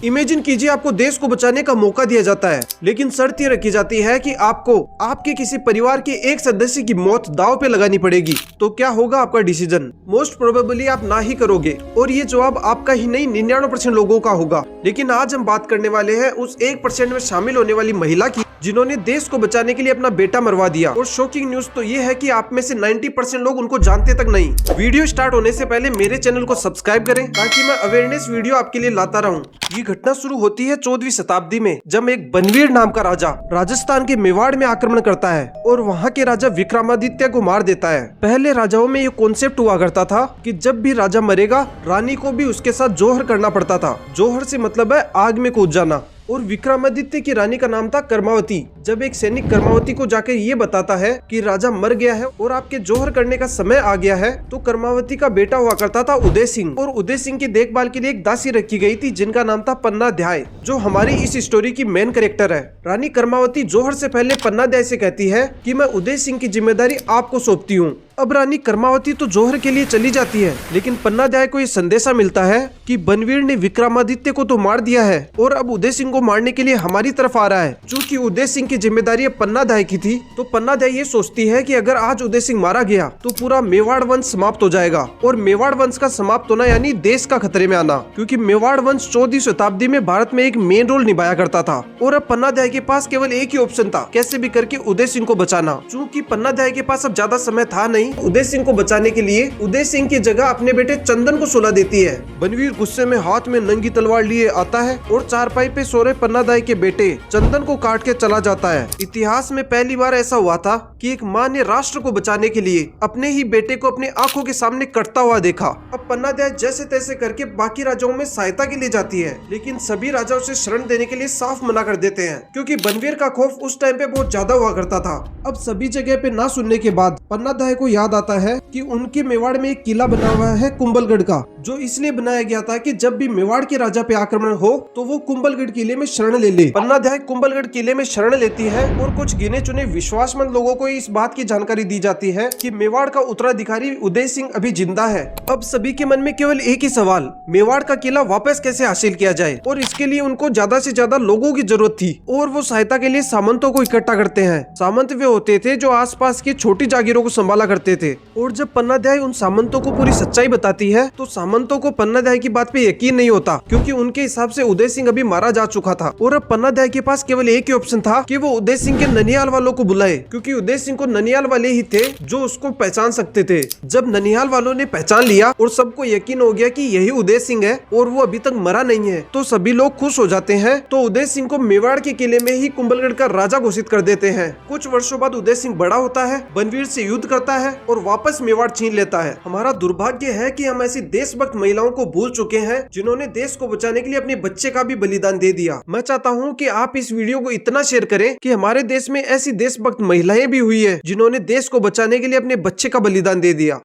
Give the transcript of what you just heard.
Imagine कीजिए आपको देश को बचाने का मौका दिया जाता है, लेकिन शर्त ये रखी जाती है कि आपको आपके किसी परिवार के एक सदस्य की मौत दांव पे लगानी पड़ेगी। तो क्या होगा आपका डिसीजन? मोस्ट प्रोबेबली आप ना ही करोगे, और ये जवाब आपका ही नहीं 99% लोगों का होगा। लेकिन आज हम बात करने वाले हैं उस 1% में शामिल होने वाली महिला की जिन्होंने देश को बचाने के लिए अपना बेटा मरवा दिया। और शॉकिंग न्यूज तो ये है कि आप में से 90% लोग उनको जानते तक नहीं। वीडियो स्टार्ट होने से पहले मेरे चैनल को सब्सक्राइब करें ताकि मैं अवेयरनेस वीडियो आपके लिए लाता रहूं। ये घटना शुरू होती है 14वीं शताब्दी में, जब एक बनवीर नाम का राजा राजस्थान के मेवाड़ में आक्रमण करता है और वहाँ के राजा विक्रमादित्य को मार देता है। पहले राजाओं में ये कॉन्सेप्ट हुआ करता था कि जब भी राजा मरेगा रानी को भी उसके साथ जोहर करना पड़ता था। जोहर से मतलब है आग में कूद जाना। और विक्रमादित्य की रानी का नाम था कर्मावती। जब एक सैनिक कर्मावती को जाकर ये बताता है कि राजा मर गया है और आपके जोहर करने का समय आ गया है, तो कर्मावती का बेटा हुआ करता था उदय सिंह, और उदय सिंह की देखभाल के लिए एक दासी रखी गई थी जिनका नाम था पन्नाध्याय, जो हमारी इस स्टोरी की मेन कैरेक्टर है। रानी कर्मावती जोहर से पहले पन्नाध्याय से कहती है कि मैं उदय सिंह की जिम्मेदारी आपको सौंपती हूँ। अब रानी कर्मावती तो जोहर के लिए चली जाती है, लेकिन पन्नाध्याय को ये संदेशा मिलता है कि बनवीर ने विक्रमादित्य को तो मार दिया है और अब उदय सिंह को मारने के लिए हमारी तरफ आ रहा है। चूंकि उदय सिंह की जिम्मेदारी पन्नाध्याय की थी, तो पन्नाध्याय ये सोचती है कि अगर आज उदय सिंह मारा गया तो पूरा मेवाड़ वंश समाप्त हो जाएगा। और मेवाड़ वंश का समाप्त होना यानी देश का खतरे में आना, क्योंकि मेवाड़ वंश 14वीं शताब्दी में भारत में एक मेन रोल निभाया करता था। और अब पन्नाध्याय के पास केवल एक ही ऑप्शन था, कैसे भी करके उदय सिंह को बचाना। चूंकि पन्नाध्याय के पास अब ज्यादा समय था नहीं उदय सिंह को बचाने के लिए, उदय सिंह की जगह अपने बेटे चंदन को सुला देती है। बनवीर गुस्से में हाथ में नंगी तलवार लिए आता है और चारपाई पे सो रहे पन्नाध्याय के बेटे चंदन को काट के चला जाता है। इतिहास में पहली बार ऐसा हुआ था कि एक माँ ने राष्ट्र को बचाने के लिए अपने ही बेटे को अपने आंखों के सामने कटता हुआ देखा। अब पन्नाध्याय जैसे तैसे करके बाकी राजाओं में सहायता के लिए जाती है, लेकिन सभी राजा उसे शरण देने के लिए साफ मना कर देते हैं, क्योंकि बनवीर का खौफ उस टाइम पे बहुत ज्यादा हुआ करता था। अब सभी जगह पे ना सुनने के बाद पन्नाध्याय को याद आता है कि उनके मेवाड़ में एक किला बना हुआ है कुंभलगढ़ का, जो इसलिए बनाया गया था कि जब भी मेवाड़ के राजा पे आक्रमण हो तो वो कुंभलगढ़ किले में शरण ले ले। पन्नाध्याय कुंभलगढ़ किले में शरण लेती है और कुछ गिने चुने विश्वासमंद लोगों को इस बात की जानकारी दी जाती है कि मेवाड़ का उत्तराधिकारी उदय सिंह अभी जिंदा है। अब सभी के मन में केवल एक ही सवाल, मेवाड़ का किला वापस कैसे हासिल किया जाए, और इसके लिए उनको ज्यादा से ज्यादा लोगों की जरूरत थी। और वो सहायता के लिए सामंतों को इकट्ठा करते हैं। सामंत वे होते थे जो आसपास की छोटी जागीरों को संभाला करते थे। और जब पन्नाध्याय उन सामंतों को पूरी सच्चाई बताती है तो सामंतों को पन्नाध्याय की बात पे यकीन नहीं होता, क्योंकि उनके हिसाब से उदय सिंह अभी मारा जा चुका था। और अब पन्नाध्याय के पास केवल एक ही ऑप्शन था कि वो उदय सिंह के ननिहाल वालों को बुलाए, क्योंकि उदय सिंह को ननिहाल वाले ही थे जो उसको पहचान सकते थे। जब ननिहाल वालों ने पहचान लिया और सबको यकीन हो गया कि यही उदय सिंह है और वो अभी तक मरा नहीं है, तो सभी लोग खुश हो जाते हैं। तो उदय सिंह को मेवाड़ के किले में ही कुंभलगढ़ का राजा घोषित कर देते हैं। कुछ वर्षों बाद उदय सिंह बड़ा होता है, बनवीर से युद्ध करता है और वापस मेवाड़ छीन लेता है। हमारा दुर्भाग्य है कि हम ऐसी देशभक्त महिलाओं को भूल चुके हैं जिन्होंने देश को बचाने के लिए अपने बच्चे का भी बलिदान दे दिया। मैं चाहता हूं कि आप इस वीडियो को इतना शेयर करें कि हमारे देश में ऐसी देशभक्त महिलाएं भी हुई है जिन्होंने देश को बचाने के लिए अपने बच्चे का बलिदान दे दिया।